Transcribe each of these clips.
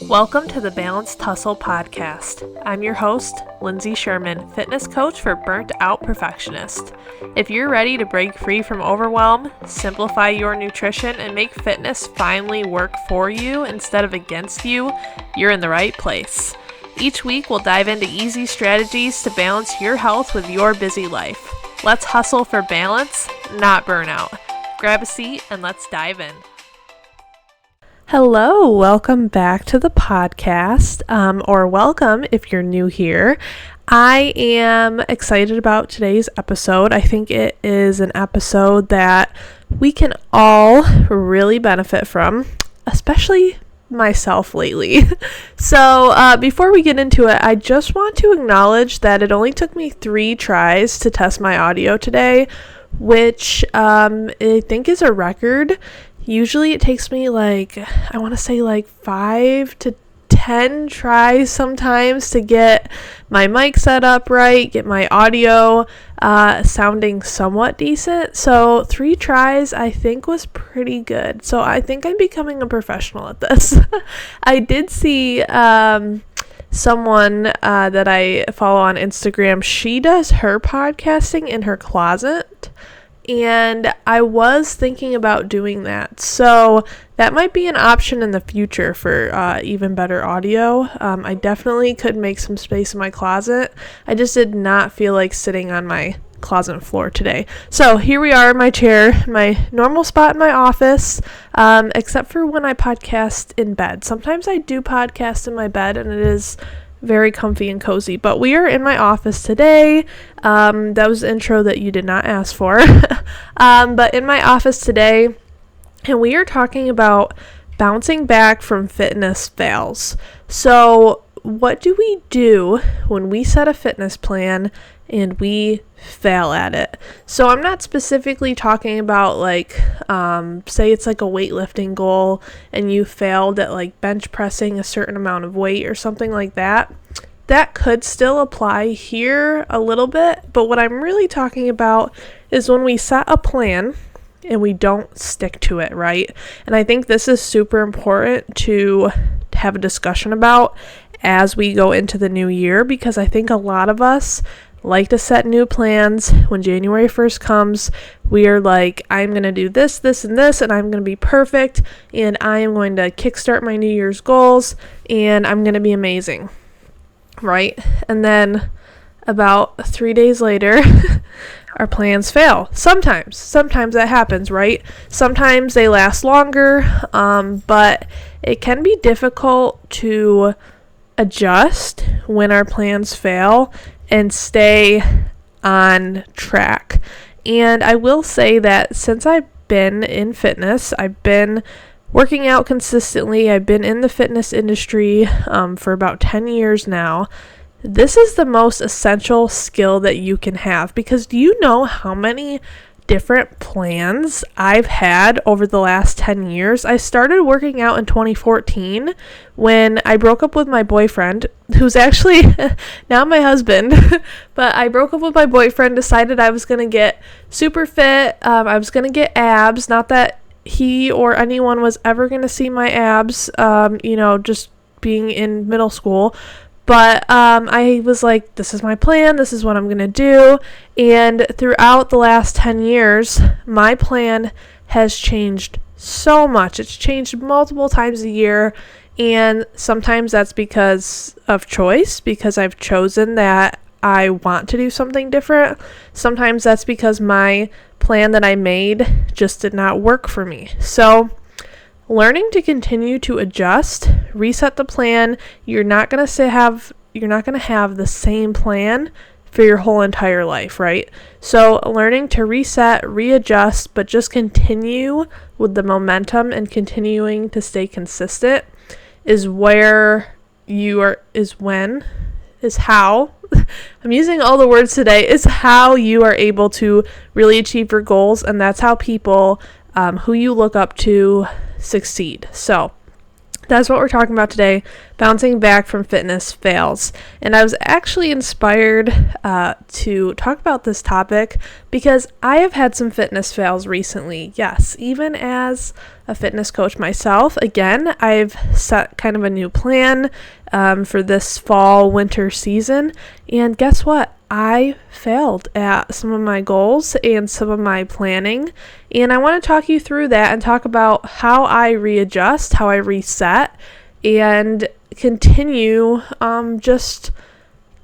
Welcome to the Balanced Hustle podcast. I'm your host, Lindsay Sherman, fitness coach for burnt out perfectionist. If you're ready to break free from overwhelm, simplify your nutrition, and make fitness finally work for you instead of against you, you're in the right place. Each week, we'll dive into easy strategies to balance your health with your busy life. Let's hustle for balance, not burnout. Grab a seat and let's dive in. Hello, welcome back to the podcast, or welcome if you're new here. I am excited about today's episode. I think it is an episode that we can all really benefit from, especially myself lately. So before we get into it, I just want to acknowledge that it only took me 3 tries to test my audio today, which I think is a record. Usually it takes me like 5 to 10 tries sometimes to get my mic set up right, get my audio sounding somewhat decent. So 3 tries I think was pretty good. So I think I'm becoming a professional at this. I did see someone that I follow on Instagram. She does her podcasting in her closet. And I was thinking about doing that. So that might be an option in the future for even better audio. I definitely could make some space in my closet. I just did not feel like sitting on my closet floor today. So here we are in my chair, my normal spot in my office, except for when I podcast in bed. Sometimes I do podcast in my bed and it is very comfy and cozy, but we are in my office today. That was the intro that you did not ask for. But in my office today, and we are talking about bouncing back from fitness fails. So what do we do when we set a fitness plan and we fail at it? So I'm not specifically talking about say it's like a weightlifting goal and you failed at like bench pressing a certain amount of weight or something like that. That could still apply here a little bit, but what I'm really talking about is when we set a plan and we don't stick to it, right? And I think this is super important to have a discussion about as we go into the new year, because I think a lot of us like to set new plans. When January 1st comes, we are like, I'm going to do this, this, and this, and I'm going to be perfect, and I am going to kickstart my New Year's goals, and I'm going to be amazing, right? And then about 3 days later, our plans fail. Sometimes that happens, right? Sometimes they last longer, but it can be difficult to adjust when our plans fail and stay on track. And I will say that since I've been in fitness, I've been working out consistently, I've been in the fitness industry for about 10 years now. This is the most essential skill that you can have, because do you know how many different plans I've had over the last 10 years? I started working out in 2014 when I broke up with my boyfriend, who's actually now my husband. But I broke up with my boyfriend, decided I was going to get super fit. I was going to get abs. Not that he or anyone was ever going to see my abs, just being in middle school. But I was like, this is my plan, this is what I'm going to do. And throughout the last 10 years, my plan has changed so much. It's changed multiple times a year. And sometimes that's because of choice, because I've chosen that I want to do something different. Sometimes that's because my plan that I made just did not work for me. So learning to continue to adjust, reset the plan. You're not going to have the same plan for your whole entire life, right? So learning to reset, readjust, but just continue with the momentum and continuing to stay consistent is how I'm using all the words today, is how you are able to really achieve your goals. And that's how people who you look up to succeed. So That's what we're talking about today, bouncing back from fitness fails. And I was actually inspired to talk about this topic because I have had some fitness fails recently. Yes, even as a fitness coach myself, again, I've set kind of a new plan for this fall, winter season. And guess what? I failed at some of my goals and some of my planning, and I want to talk you through that and talk about how I readjust, how I reset, and continue just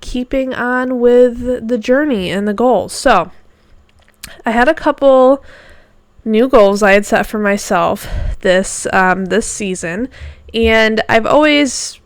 keeping on with the journey and the goals. So I had a couple new goals I had set for myself this season, and I've always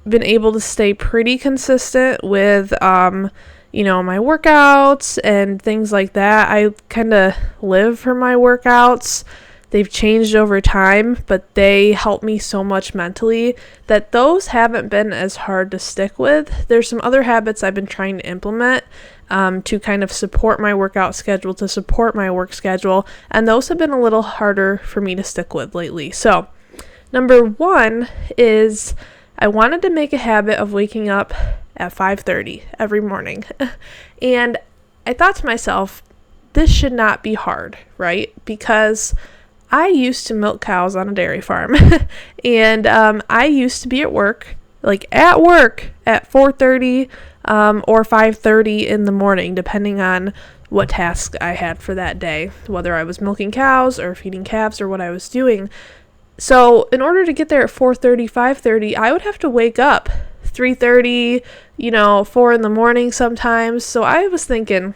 been able to stay pretty consistent with my workouts and things like that. I kind of live for my workouts. They've changed over time, but they help me so much mentally that those haven't been as hard to stick with. There's some other habits I've been trying to implement to kind of support my workout schedule, to support my work schedule, and those have been a little harder for me to stick with lately. So, number one is I wanted to make a habit of waking up at 5:30 every morning. And I thought to myself, this should not be hard, right? Because I used to milk cows on a dairy farm. And I used to be at work at 4:30 or 5:30 in the morning, depending on what task I had for that day, whether I was milking cows or feeding calves or what I was doing. So in order to get there at 4:30, 5:30, I would have to wake up 3:30, 4 in the morning sometimes. So I was thinking,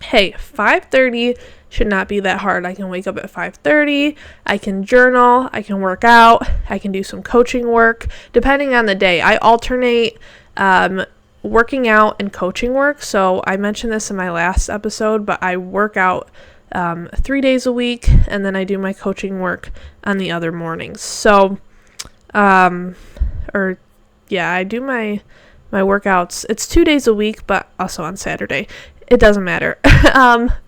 hey, 5:30 should not be that hard. I can wake up at 5:30, I can journal, I can work out, I can do some coaching work, depending on the day. I alternate working out and coaching work. So I mentioned this in my last episode, but I work out 3 days a week, and then I do my coaching work on the other mornings. So, I do my workouts. It's 2 days a week, but also on Saturday. It doesn't matter.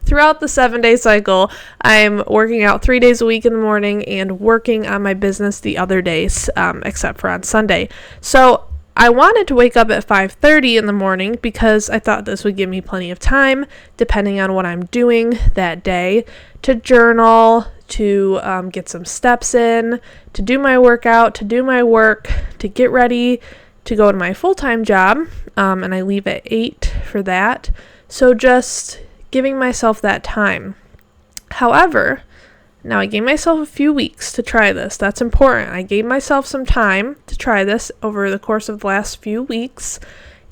Throughout the 7-day cycle, I'm working out 3 days a week in the morning and working on my business the other days, except for on Sunday. So I wanted to wake up at 5:30 in the morning because I thought this would give me plenty of time, depending on what I'm doing that day, to journal, to get some steps in, to do my workout, to do my work, to get ready to go to my full-time job, and I leave at 8 for that. So just giving myself that time. However, now I gave myself a few weeks to try this. That's important. I gave myself some time to try this over the course of the last few weeks,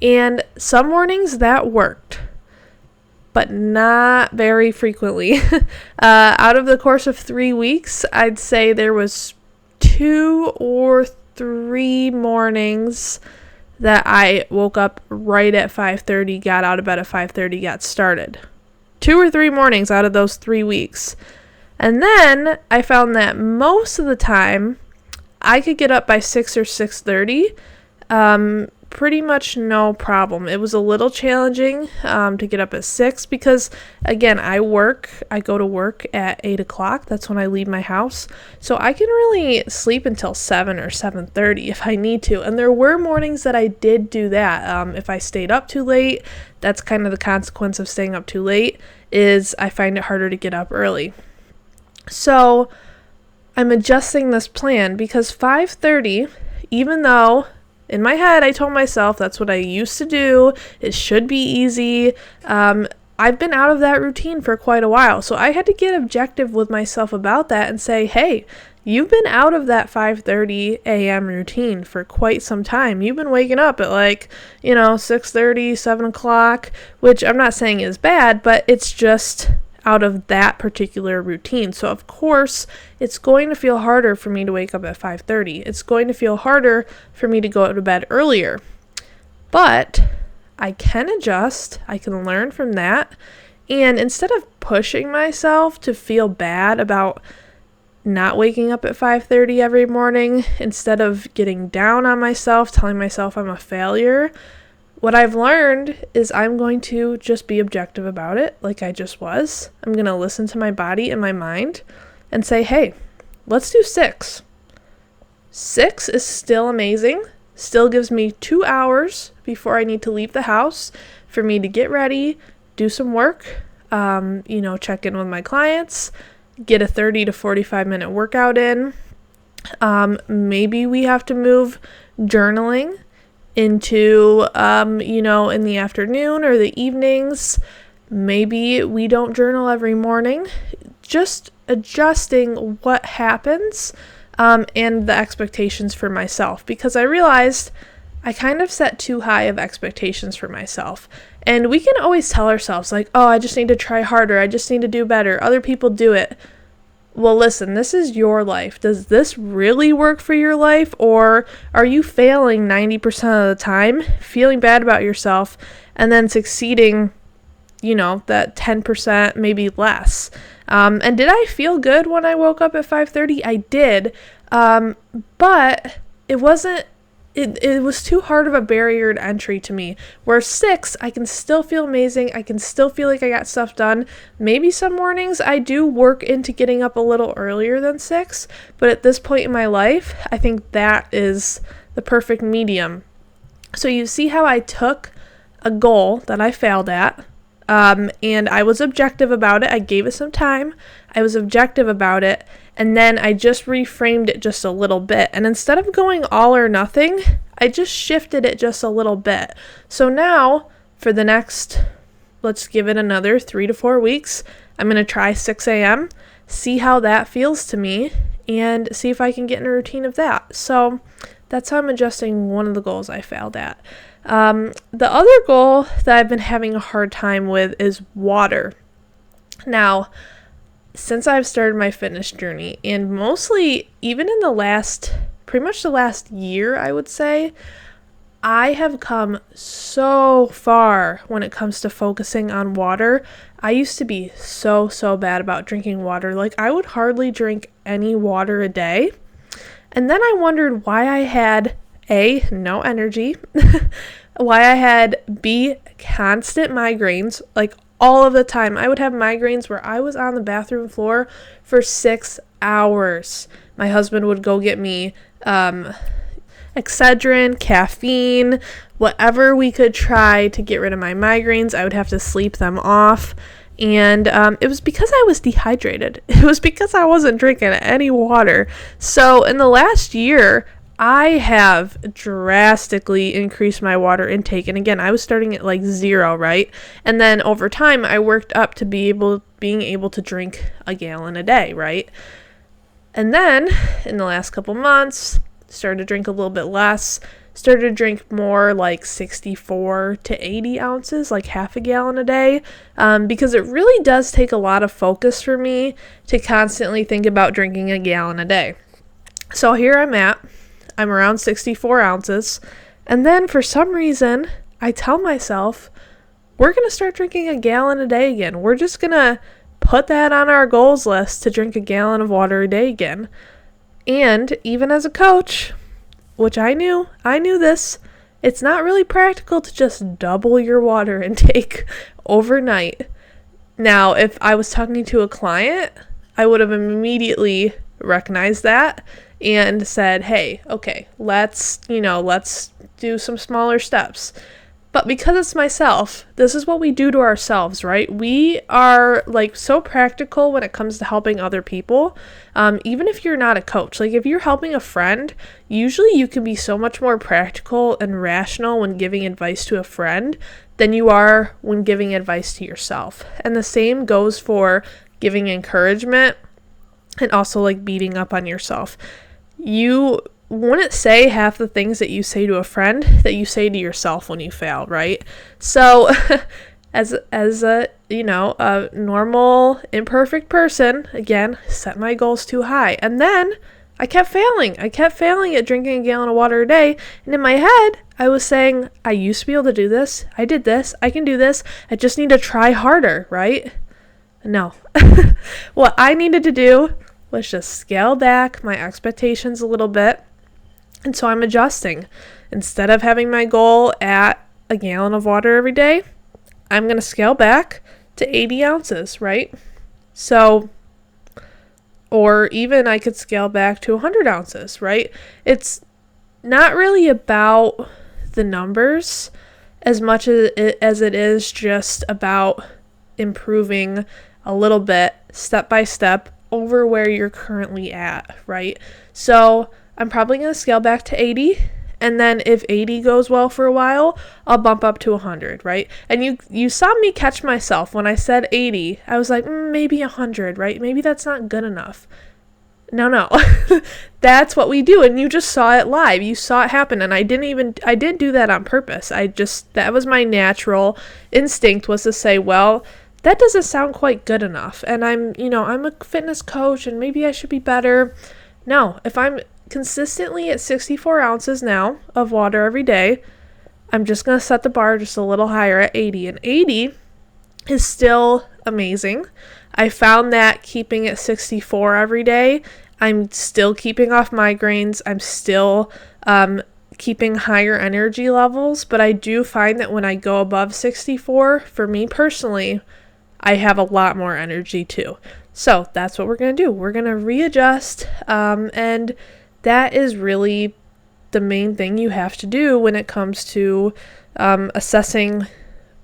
and some mornings that worked, but not very frequently. Out of the course of 3 weeks, I'd say there was 2 or 3 mornings that I woke up right at 5:30, got out of bed at 5:30, got started. 2 or 3 mornings out of those 3 weeks. And then I found that most of the time I could get up by 6 or 6:30, pretty much no problem. It was a little challenging to get up at 6 because, again, I go to work at 8 o'clock. That's when I leave my house. So I can really sleep until 7 or 7:30 if I need to. And there were mornings that I did do that. If I stayed up too late, that's kind of the consequence of staying up too late, is I find it harder to get up early. So I'm adjusting this plan because 5:30, even though in my head I told myself that's what I used to do, it should be easy, I've been out of that routine for quite a while. So I had to get objective with myself about that and say, hey, you've been out of that 5:30 a.m. routine for quite some time. You've been waking up at 6:30, 7 o'clock, which I'm not saying is bad, but it's just out of that particular routine. So of course, it's going to feel harder for me to wake up at 5:30. It's going to feel harder for me to go to bed earlier. But I can adjust. I can learn from that. And instead of pushing myself to feel bad about not waking up at 5:30 every morning, instead of getting down on myself, telling myself I'm a failure, what I've learned is I'm going to just be objective about it, like I just was. I'm going to listen to my body and my mind and say, hey, let's do 6. 6 is still amazing. Still gives me 2 hours before I need to leave the house for me to get ready, do some work, check in with my clients, get a 30 to 45 minute workout in. Maybe we have to move journaling into, in the afternoon or the evenings. Maybe we don't journal every morning. Just adjusting what happens and the expectations for myself, because I realized I kind of set too high of expectations for myself. And we can always tell ourselves like, oh, I just need to try harder. I just need to do better. Other people do it. Well, listen, this is your life. Does this really work for your life? Or are you failing 90% of the time, feeling bad about yourself, and then succeeding, that 10%, maybe less? And did I feel good when I woke up at 5:30? I did. But it wasn't, it was too hard of a barrier to entry to me. Where 6, I can still feel amazing. I can still feel like I got stuff done. Maybe some mornings I do work into getting up a little earlier than 6. But at this point in my life, I think that is the perfect medium. So you see how I took a goal that I failed at, and I was objective about it. I gave it some time. I was objective about it. And then I just reframed it just a little bit. And instead of going all or nothing, I just shifted it just a little bit. So now for the next, let's give it another 3 to 4 weeks, I'm going to try 6 a.m., see how that feels to me, and see if I can get in a routine of that. So that's how I'm adjusting one of the goals I failed at. The other goal that I've been having a hard time with is water. Now, since I've started my fitness journey, and mostly even in pretty much the last year, I would say, I have come so far when it comes to focusing on water. I used to be so bad about drinking water. Like, I would hardly drink any water a day. And then I wondered why I had A, no energy, why I had B, constant migraines, like all of the time. I would have migraines where I was on the bathroom floor for 6 hours. My husband would go get me Excedrin, caffeine, whatever we could try to get rid of my migraines. I would have to sleep them off. And it was because I was dehydrated. It was because I wasn't drinking any water. So in the last year, I have drastically increased my water intake. And again, I was starting at like 0, right? And then over time, I worked up to being able to drink a gallon a day, right? And then in the last couple months, started to drink a little bit less, started to drink more like 64 to 80 ounces, like half a gallon a day, because it really does take a lot of focus for me to constantly think about drinking a gallon a day. So here I'm around 64 ounces, and then for some reason, I tell myself, we're going to start drinking a gallon a day again. We're just going to put that on our goals list to drink a gallon of water a day again. And even as a coach, which I knew this, it's not really practical to just double your water intake overnight. Now, if I was talking to a client, I would have immediately recognized that and said, hey, okay, let's do some smaller steps. But because it's myself, this is what we do to ourselves, right? We are like so practical when it comes to helping other people. Even if you're not a coach, like if you're helping a friend, usually you can be so much more practical and rational when giving advice to a friend than you are when giving advice to yourself. And the same goes for giving encouragement and also like beating up on yourself. You wouldn't say half the things that you say to a friend that you say to yourself when you fail, right? So as a normal imperfect person, again, set my goals too high. And then I kept failing. I kept failing at drinking a gallon of water a day. And in my head, I was saying, I used to be able to do this. I did this. I can do this. I just need to try harder, right? No. What I needed to do was just scale back my expectations a little bit. And so I'm adjusting. Instead of having my goal at a gallon of water every day, I'm going to scale back to 80 ounces, right? So Or even I could scale back to 100 ounces, right? It's not really about the numbers as much as it is just about improving a little bit, step by step, over where you're currently at, right? So I'm probably going to scale back to 80. And then if 80 goes well for a while, I'll bump up to 100, right? And you saw me catch myself when I said 80. I was like, maybe 100, right? Maybe that's not good enough. No. That's what we do. And you just saw it live. You saw it happen. And I didn't do that on purpose. That was my natural instinct, was to say, well, that doesn't sound quite good enough. And I'm a fitness coach and maybe I should be better. No, if I'm consistently at 64 ounces now of water every day, I'm just going to set the bar just a little higher at 80. And 80 is still amazing. I found that keeping at 64 every day, I'm still keeping off migraines. I'm still keeping higher energy levels. But I do find that when I go above 64, for me personally, I have a lot more energy too. So that's what we're going to do. We're going to readjust, and that is really the main thing you have to do when it comes to assessing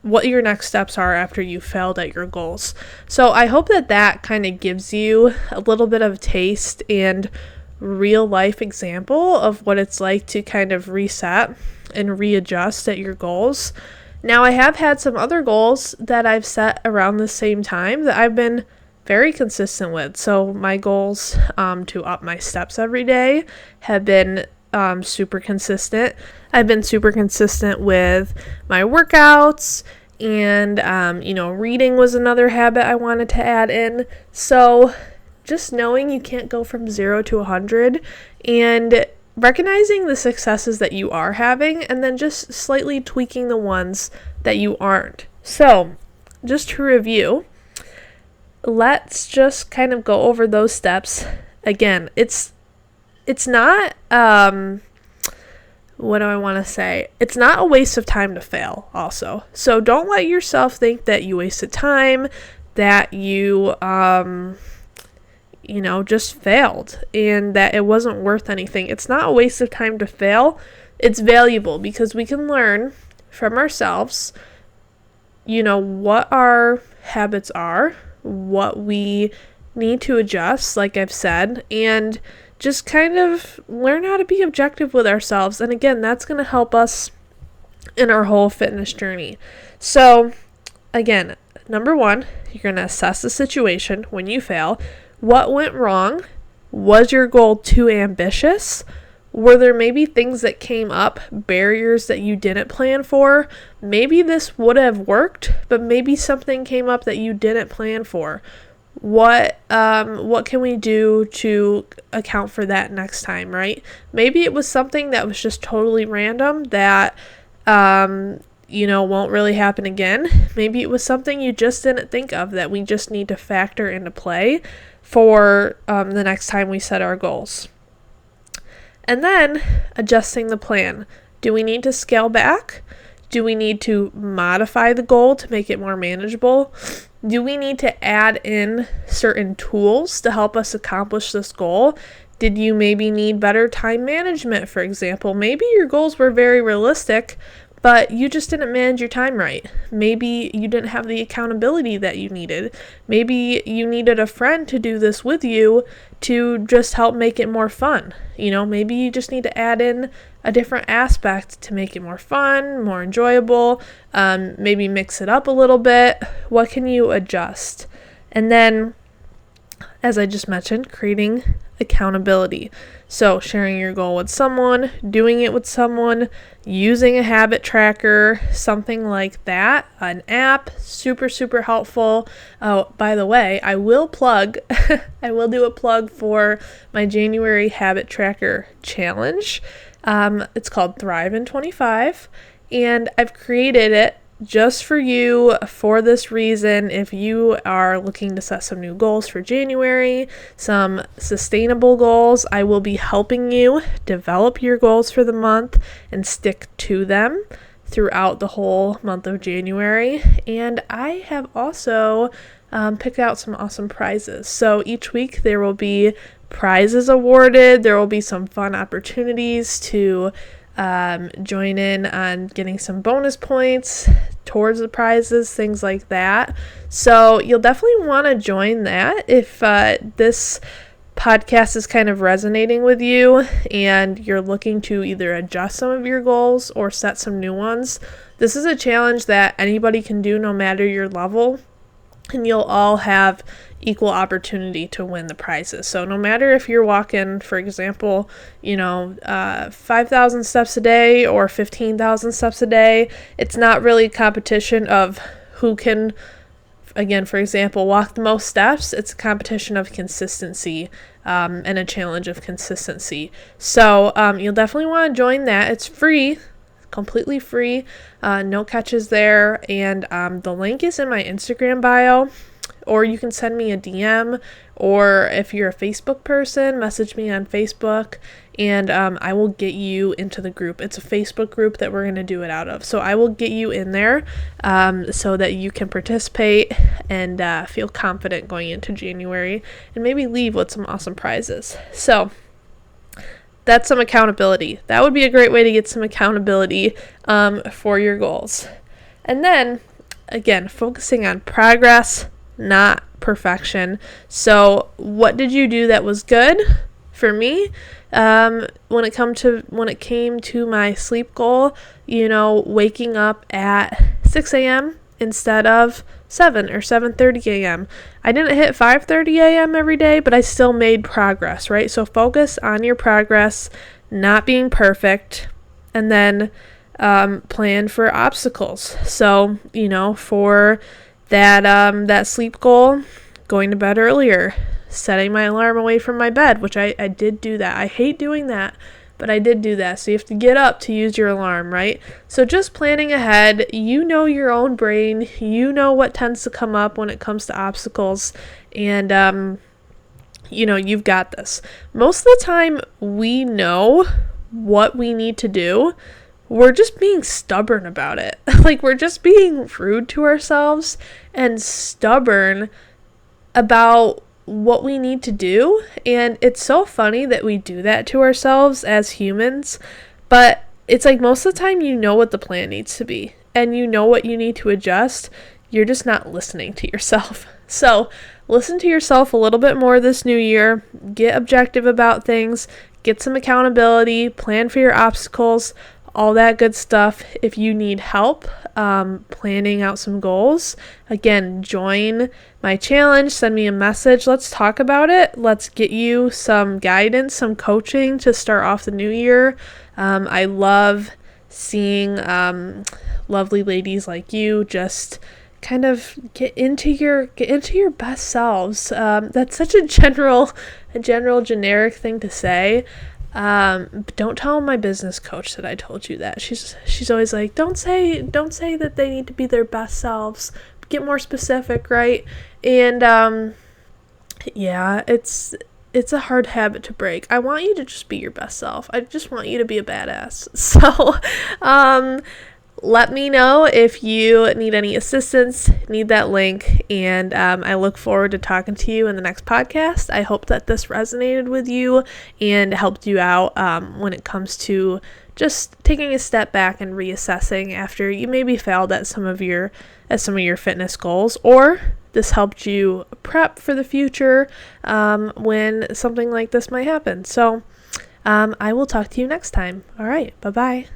what your next steps are after you failed at your goals. So I hope that kind of gives you a little bit of taste and real life example of what it's like to kind of reset and readjust at your goals. Now, I have had some other goals that I've set around the same time that I've been very consistent with. So my goals to up my steps every day have been super consistent. I've been super consistent with my workouts, and reading was another habit I wanted to add in. So just knowing you can't go from 0 to 100 and recognizing the successes that you are having, and then just slightly tweaking the ones that you aren't. So just to review, let's just kind of go over those steps. Again, it's not, what do I want to say? It's not a waste of time to fail also. So don't let yourself think that you wasted time, that you, just failed and that it wasn't worth anything. It's not a waste of time to fail. It's valuable because we can learn from ourselves, what our habits are, what we need to adjust, like I've said, and just kind of learn how to be objective with ourselves. And again, that's going to help us in our whole fitness journey. So again, number 1, you're going to assess the situation when you fail. What went wrong? Was your goal too ambitious? Were there maybe things that came up, barriers that you didn't plan for? Maybe this would have worked, but maybe something came up that you didn't plan for. What can we do to account for that next time, right? Maybe it was something that was just totally random that won't really happen again. Maybe it was something you just didn't think of that we just need to factor into play for the next time we set our goals. And then adjusting the plan. Do we need to scale back? Do we need to modify the goal to make it more manageable? Do we need to add in certain tools to help us accomplish this goal? Did you maybe need better time management, for example? Maybe your goals were very realistic, but you just didn't manage your time right. Maybe you didn't have the accountability that you needed. Maybe you needed a friend to do this with you to just help make it more fun. Maybe you just need to add in a different aspect to make it more fun, more enjoyable, maybe mix it up a little bit. What can you adjust? And then, as I just mentioned, creating accountability. So sharing your goal with someone, doing it with someone, using a habit tracker, something like that, an app, super, super helpful. Oh, by the way, I will do a plug for my January habit tracker challenge. It's called Thrive in 25, and I've created it just for you for this reason. If you are looking to set some new goals for January, some sustainable goals, I will be helping you develop your goals for the month and stick to them throughout the whole month of January. And I have also pick out some awesome prizes. So each week there will be prizes awarded. There will be some fun opportunities to join in on getting some bonus points towards the prizes, things like that. So you'll definitely want to join that if this podcast is kind of resonating with you and you're looking to either adjust some of your goals or set some new ones. This is a challenge that anybody can do no matter your level, and you'll all have equal opportunity to win the prizes. So no matter if you're walking, for example, 5,000 steps a day or 15,000 steps a day, it's not really a competition of who can, again, for example, walk the most steps. It's a competition of consistency and a challenge of consistency. So you'll definitely want to join that. It's free, completely free, no catches there, and the link is in my Instagram bio, or you can send me a DM, or if you're a Facebook person, message me on Facebook, and I will get you into the group. It's a Facebook group that we're going to do it out of, so I will get you in there so that you can participate and feel confident going into January, and maybe leave with some awesome prizes. So that's some accountability. That would be a great way to get some accountability for your goals. And then, again, focusing on progress, not perfection. So what did you do that was good? For me, when it came to my sleep goal, waking up at 6 a.m. instead of 7 or 7:30 a.m. I didn't hit 5:30 a.m. every day, but I still made progress, right? So focus on your progress, not being perfect, and then plan for obstacles. So, for that sleep goal, going to bed earlier, setting my alarm away from my bed, which I did do that. I hate doing that, but I did do that. So you have to get up to use your alarm, right? So just planning ahead, your own brain, what tends to come up when it comes to obstacles, and you've got this. Most of the time we know what we need to do. We're just being stubborn about it. Like, we're just being rude to ourselves and stubborn about what we need to do. And it's so funny that we do that to ourselves as humans, but it's like most of the time you know what the plan needs to be and you know what you need to adjust. You're just not listening to yourself. So listen to yourself a little bit more this new year. Get objective about things, get some accountability, plan for your obstacles, all that good stuff. If you need help planning out some goals, again, join my challenge, send me a message, let's talk about it, let's get you some guidance, some coaching to start off the new year. I love seeing lovely ladies like you just kind of get into your best selves. That's such a generic thing to say. But don't tell my business coach that I told you that. She's always like, don't say that they need to be their best selves. Get more specific, right? And yeah, it's a hard habit to break. I want you to just be your best self. I just want you to be a badass. So let me know if you need any assistance, need that link, and I look forward to talking to you in the next podcast. I hope that this resonated with you and helped you out when it comes to just taking a step back and reassessing after you maybe failed at some of your fitness goals, or this helped you prep for the future when something like this might happen. So I will talk to you next time. All right, bye-bye.